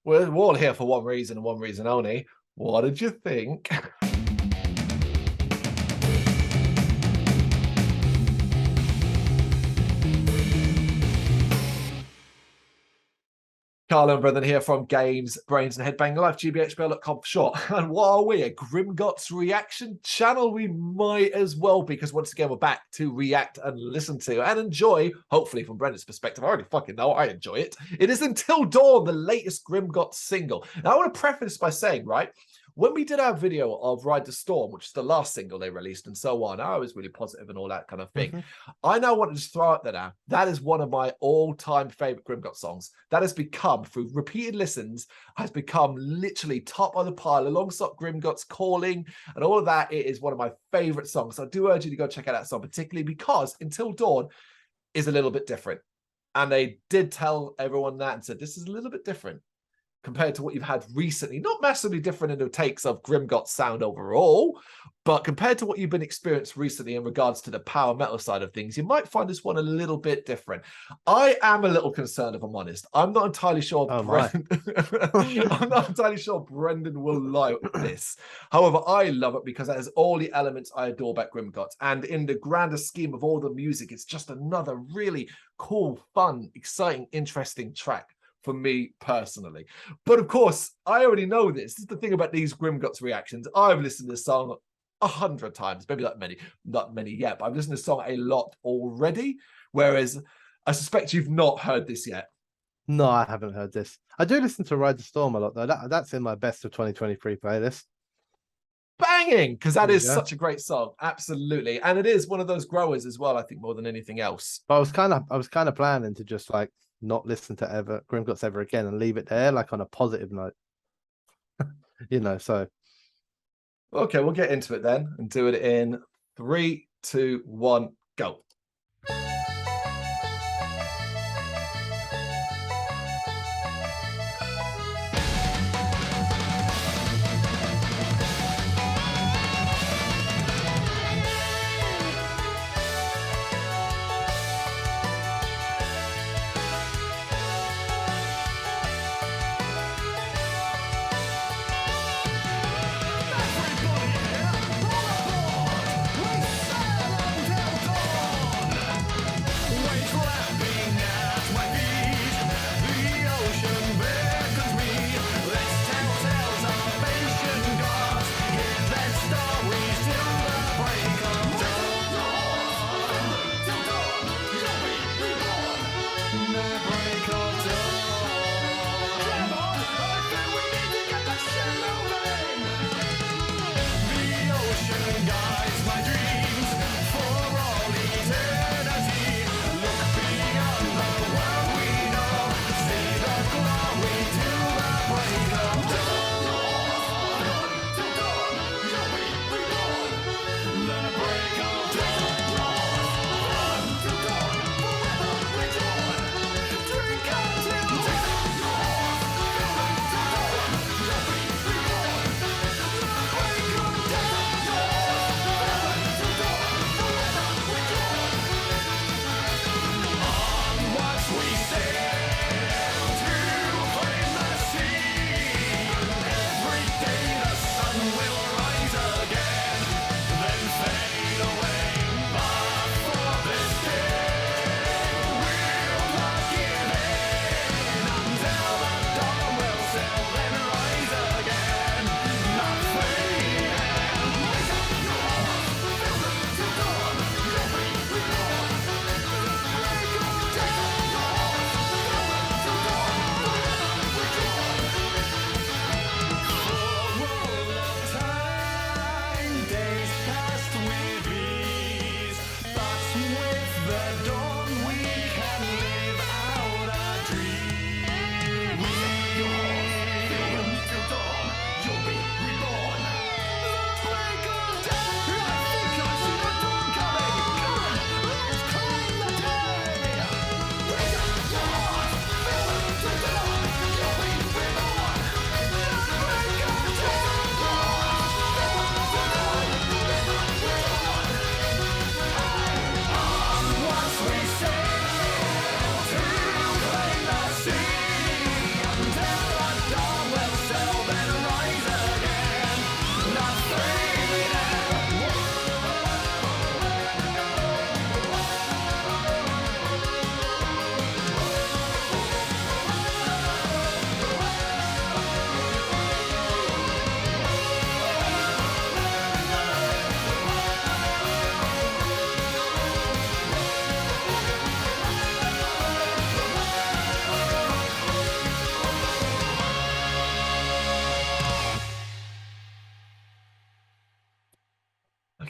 We're all here for one reason and one reason only. What did you think? Carlo and Brendan here from Games, Brains and Head-Banging Life, gbhblofficial for short. And what are we? A Grimgotts reaction channel? We might as well be, because once again, we're back to react and listen to and enjoy, hopefully from Brendan's perspective. I already fucking know I enjoy it. It is Until Dawn, the latest Grimgotts single. Now, I want to preface by saying, right, when we did our video of Ride the Storm, which is the last single they released and so on, I was really positive and all that kind of thing. I now want to just throw out there now, that is one of my all-time favorite Grimgotts songs. That has become, through repeated listens, has become literally top of the pile alongside Grimgotts Calling and all of that. It is one of my favorite songs. So I do urge you to go check out that song, particularly because Until Dawn is a little bit different. And they did tell everyone that and said, this is a little bit different compared to what you've had recently. Not massively different in the takes of Grimgotts sound overall, but compared to what you've been experienced recently in regards to the power metal side of things, you might find this one a little bit different. I am a little concerned, if I'm honest. I'm not entirely sure I'm not entirely sure Brendan will like this. However, I love it because it has all the elements I adore about Grimgotts. And in the grander scheme of all the music, it's just another really cool, fun, exciting, interesting track for me personally. But of course, I already know this. This is the thing about these Grimgotts reactions. I've listened to this song 100 times, maybe not many yet, but I've listened to this song a lot already, whereas I suspect you've not heard this yet. No, I haven't heard this. I do listen to Ride the Storm a lot, though. That's in my best of 2023 playlist. Banging, because that is such a great song. Absolutely. And it is one of those growers as well, I think, more than anything else. But I was kind of planning to just like not listen to Grimgotts ever again and leave it there, like on a positive note. You know, so okay, we'll get into it then and do it in 3, 2, 1, go.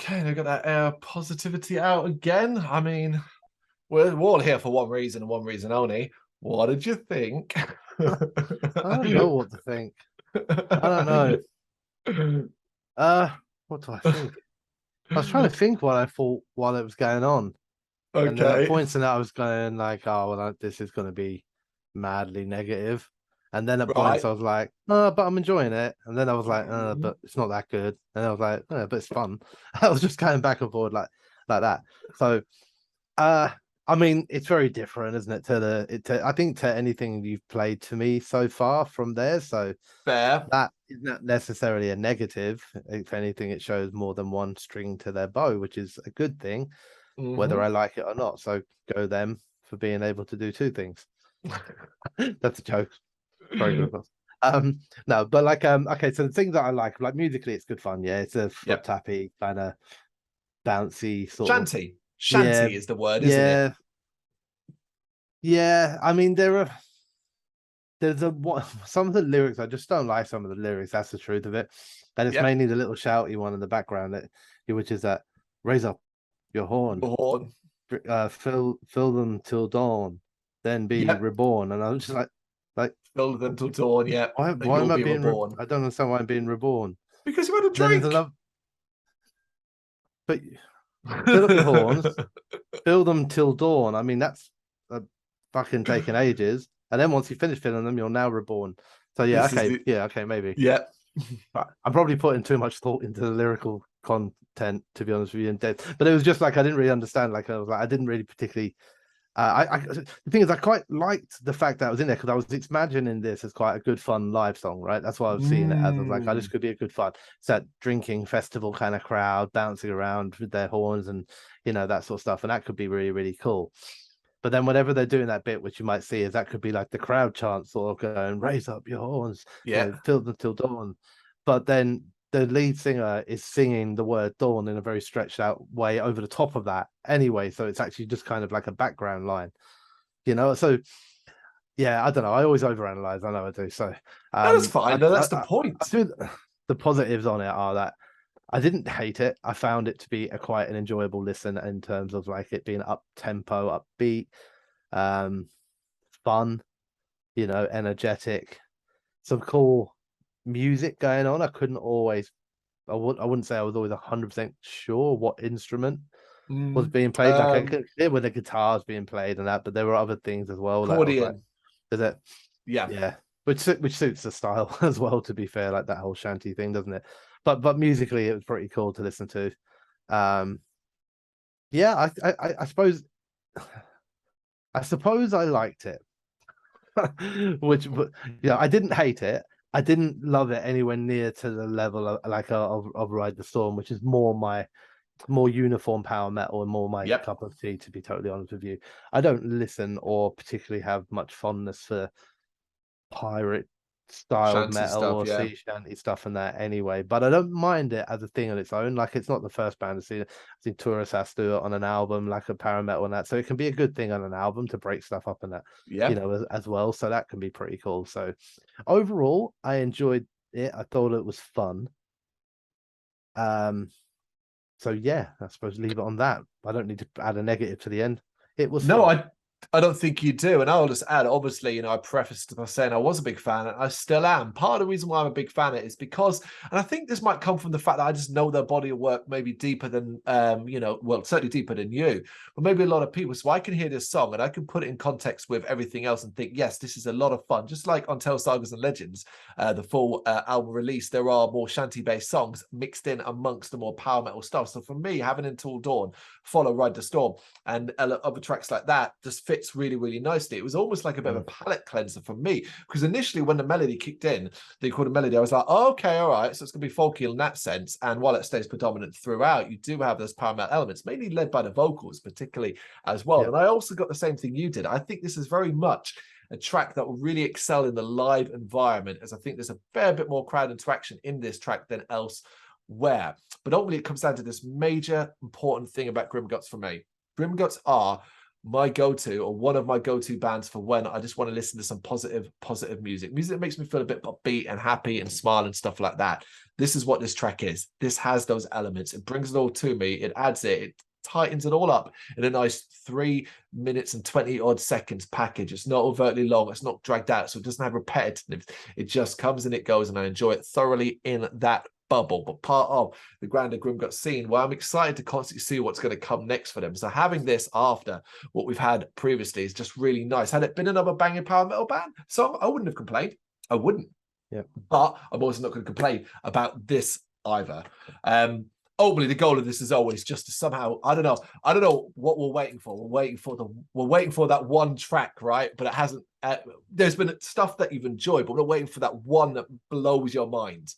Okay, I got that air of positivity out again. I mean, we're all here for one reason and one reason only. What did you think? I don't know what to think. I don't know. What do I think? I was trying to think what I thought while it was going on. And then at Okay. points in that I was going like, oh, well, this is going to be madly negative. And then at points Right. I was like, oh, but I'm enjoying it. And then I was like, Mhm. but it's not that good. And I was like, but it's fun. I was just going back and forward like that. So, I mean, it's very different, isn't it? I think to anything you've played to me so far from there. So Fair. that is not necessarily a negative. If anything, it shows more than one string to their bow, which is a good thing, whether Hmm. I like it or not. So go them for being able to do two things. That's a joke. Very good. No, but like okay, so the things that I like musically, it's good fun. Yeah, it's a foot Yep. tappy kind of bouncy sort of. Shanty. Yeah, Shanty is the word, isn't it? yeah, yeah. I mean, there's a what some of the lyrics I just don't like. Some of the lyrics. That's the truth of it. And it's Yep. mainly the little shouty one in the background, which is that raise up your horn, Horn. fill them till dawn, then be Yep. reborn. And I was just like Build them till dawn. Yep. Then why you'll am I be being? reborn. I don't understand why I'm being reborn. Because you had a Then there's drink. another, but fill up your horns, fill them till dawn. I mean, that's fucking taking ages. And then once you finish filling them, you're now reborn. So This is the yeah, okay, maybe. yep. But I'm probably putting too much thought into the lyrical content, to be honest with you. But it was just like I didn't really understand. Like I didn't really particularly. The thing is, I quite liked the fact that I was in there because I was imagining this as quite a good, fun live song, right? That's why I was seeing it as. I was like, oh, this Mm. could be a good fun. It's that drinking festival kind of crowd bouncing around with their horns and that sort of stuff, and that could be really, really cool. But then whenever they're doing that bit, which you might see, is that could be like the crowd chant sort of going, raise up your horns, Yeah. fill them till dawn. But then the lead singer is singing the word dawn in a very stretched out way over the top of that anyway. So it's actually just kind of like a background line, So yeah, I don't know. I always overanalyze. I know I do. So No, that's fine. No, that's the I point. think the positives on it are that I didn't hate it. I found it to be quite an enjoyable listen in terms of like it being up tempo, upbeat, um, fun, energetic, some cool music going on. I couldn't always, I wouldn't say I was always 100% sure what instrument was Mm. being played. Like I could hear when the guitar's being played and that, but there were other things as well that I was like, Accordion. is it? Yeah. Yeah, which suits the style as well. To be fair, like that whole shanty thing, doesn't it? But musically, it was pretty cool to listen to. Um, yeah, I suppose I liked it, which I didn't hate it. I didn't love it anywhere near to the level of of Ride the Storm, which is more uniform power metal and more my Yep. cup of tea. To be totally honest with you, I don't listen or particularly have much fondness for pirate styled Shanty metal stuff. or Yeah. sea shanty stuff and that anyway. But I don't mind it as a thing on its own. Like it's not the first band to see it. I think Tourist has to do it on an album, like a para metal and that. So it can be a good thing on an album to break stuff up and that, Yeah. as well. So that can be pretty cool. So overall, I enjoyed it. I thought it was fun. Um, so yeah, I suppose leave it on that. I don't need to add a negative to the end. It was No, fun. I don't think you do. And I'll just add, obviously, I prefaced by saying I was a big fan and I still am. Part of the reason why I'm a big fan of it is because, and I think this might come from the fact that I just know their body of work maybe deeper than, well, certainly deeper than you, but maybe a lot of people. So I can hear this song and I can put it in context with everything else and think, yes, this is a lot of fun. Just like on Tales, Sagas and Legends, the full album release, there are more shanty-based songs mixed in amongst the more power metal stuff. So for me, having Until Dawn, follow Ride the Storm, and other tracks like that just fits really, really nicely. It was almost like a bit of a palate cleanser for me because initially when the melody kicked in, they called a melody, I was like, oh, okay, all right, so it's going to be folky in that sense. And while it stays predominant throughout, you do have those power metal elements, mainly led by the vocals, particularly as well. Yep. And I also got the same thing you did. I think this is very much a track that will really excel in the live environment, as I think there's a fair bit more crowd interaction in this track than elsewhere. But ultimately, it comes down to this major important thing about Grimgotts for me. Grimgotts are my go-to, or one of my go-to bands for when I just want to listen to some positive music that makes me feel a bit upbeat and happy and smile and stuff like that. This is what this track is. This has those elements. It brings it all to me. It adds it tightens it all up in a nice 3 minutes and 20 odd seconds package. It's not overtly long, it's not dragged out, so it doesn't have repetitiveness. It just comes and it goes, and I enjoy it thoroughly in that bubble. But part of the grander Grimgotts scene, where I'm excited to constantly see what's going to come next for them. So having this after what we've had previously is just really nice. Had it been another banging power metal band song, I wouldn't have complained. I wouldn't. Yeah. But I'm also not going to complain about this either. Ultimately, the goal of this is always just to somehow, I don't know what we're waiting for. We're waiting for that one track, right? But it hasn't. There's been stuff that you've enjoyed, but we're waiting for that one that blows your mind.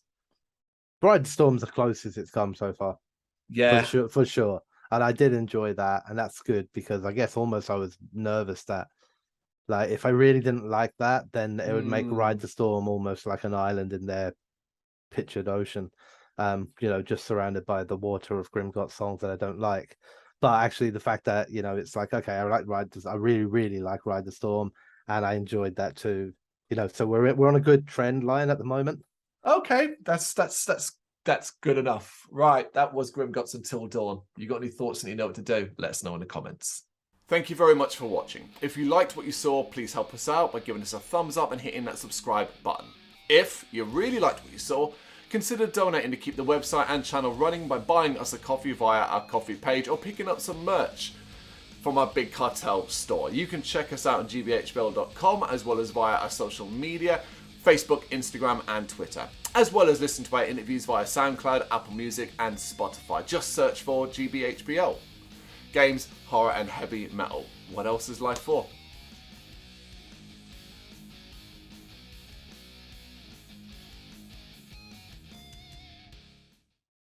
Bright Storm's the closest it's come so far. Yeah, for sure. And I did enjoy that, and that's good, because I guess almost I was nervous that, like, if I really didn't like that, then it would make Ride the Storm almost like an island in their pictured ocean. Just surrounded by the water of Grimgotts songs that I don't like. But actually, the fact that, it's like, okay, I really, really like Ride the Storm, and I enjoyed that too. So we're on a good trend line at the moment. Okay, that's good enough. Right, that was Grimgotts Until Dawn. You got any thoughts and you know what to do? Let us know in the comments. Thank you very much for watching. If you liked what you saw, please help us out by giving us a thumbs up and hitting that subscribe button. If you really liked what you saw, consider donating to keep the website and channel running by buying us a coffee via our coffee page or picking up some merch from our Big Cartel store. You can check us out on gbhbl.com, as well as via our social media, Facebook, Instagram and Twitter, as well as listen to our interviews via SoundCloud, Apple Music and Spotify. Just search for GBHBL. Games, horror and heavy metal. What else is life for?